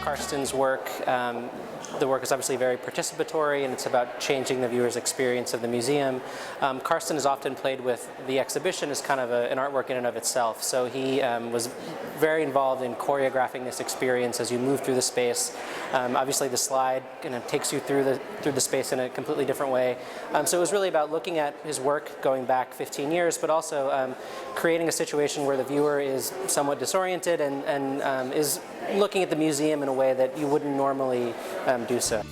Carsten's work, the work is obviously very participatory, and it's about changing the viewer's experience of the museum. Carsten is often played with the exhibition as kind of an artwork in and of itself. So he was very involved in choreographing this experience as you move through the space. Obviously, the slide kind of takes you through the space in a completely different way. So it was really about looking at his work going back 15 years, but also creating a situation where the viewer is somewhat disoriented and is looking at the museum in a way that you wouldn't normally do so.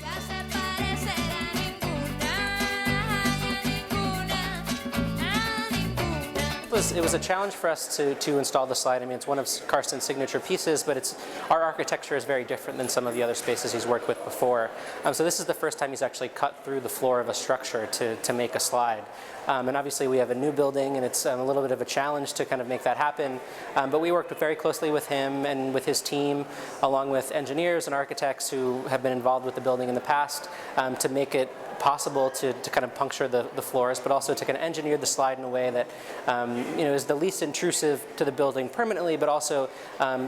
It was a challenge for us to install the slide. I mean, it's one of Carsten's signature pieces, but our architecture is very different than some of the other spaces he's worked with before. So this is the first time he's actually cut through the floor of a structure to make a slide. And obviously we have a new building, and it's a little bit of a challenge to kind of make that happen. But we worked very closely with him and with his team, along with engineers and architects who have been involved with the building in the past, to make it possible to kind of puncture the floors, but also to kind of engineer the slide in a way that is the least intrusive to the building permanently, but also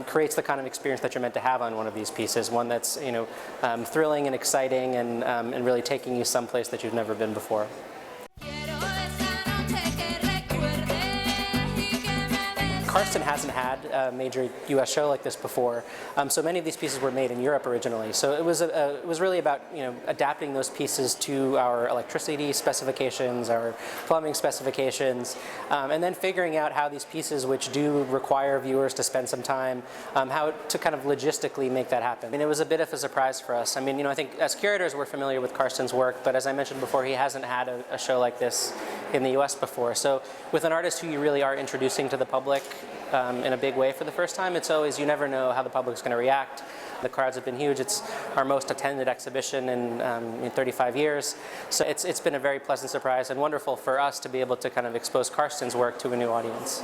creates the kind of experience that you're meant to have on one of these pieces, one that's thrilling and exciting and really taking you someplace that you've never been before. Carsten hasn't had a major U.S. show like this before, so many of these pieces were made in Europe originally. So it was really about adapting those pieces to our electricity specifications, our plumbing specifications, and then figuring out how these pieces, which do require viewers to spend some time, how to kind of logistically make that happen. I mean, it was a bit of a surprise for us. I mean, I think as curators we're familiar with Carsten's work, but as I mentioned before, he hasn't had a show like this in the U.S. before. So with an artist who you really are introducing to the public in a big way for the first time, it's always, you never know how the public's going to react. The crowds have been huge. It's our most attended exhibition in 35 years. So it's been a very pleasant surprise and wonderful for us to be able to kind of expose Carsten's work to a new audience.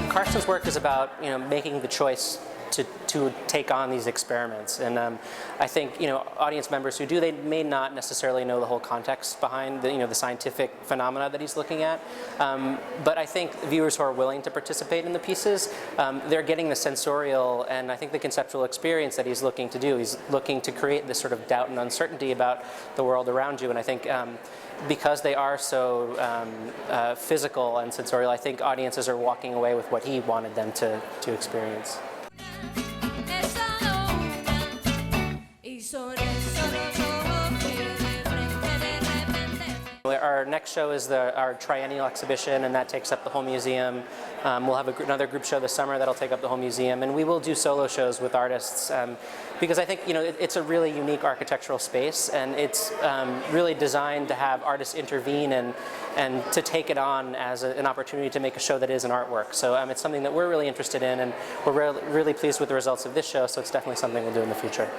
Carsten's work is about making the choice to take on these experiments, and I think audience members who do, they may not necessarily know the whole context behind the scientific phenomena that he's looking at, but I think viewers who are willing to participate in the pieces, they're getting the sensorial and I think the conceptual experience that he's looking to do. He's looking to create this sort of doubt and uncertainty about the world around you, and I think because they are so physical and sensorial, I think audiences are walking away with what he wanted them to experience. Our next show is our triennial exhibition, and that takes up the whole museum. We'll have another group show this summer that'll take up the whole museum, and we will do solo shows with artists because I think it's a really unique architectural space, and it's really designed to have artists intervene and to take it on as an opportunity to make a show that is an artwork. So it's something that we're really interested in, and we're really pleased with the results of this show, so it's definitely something we'll do in the future.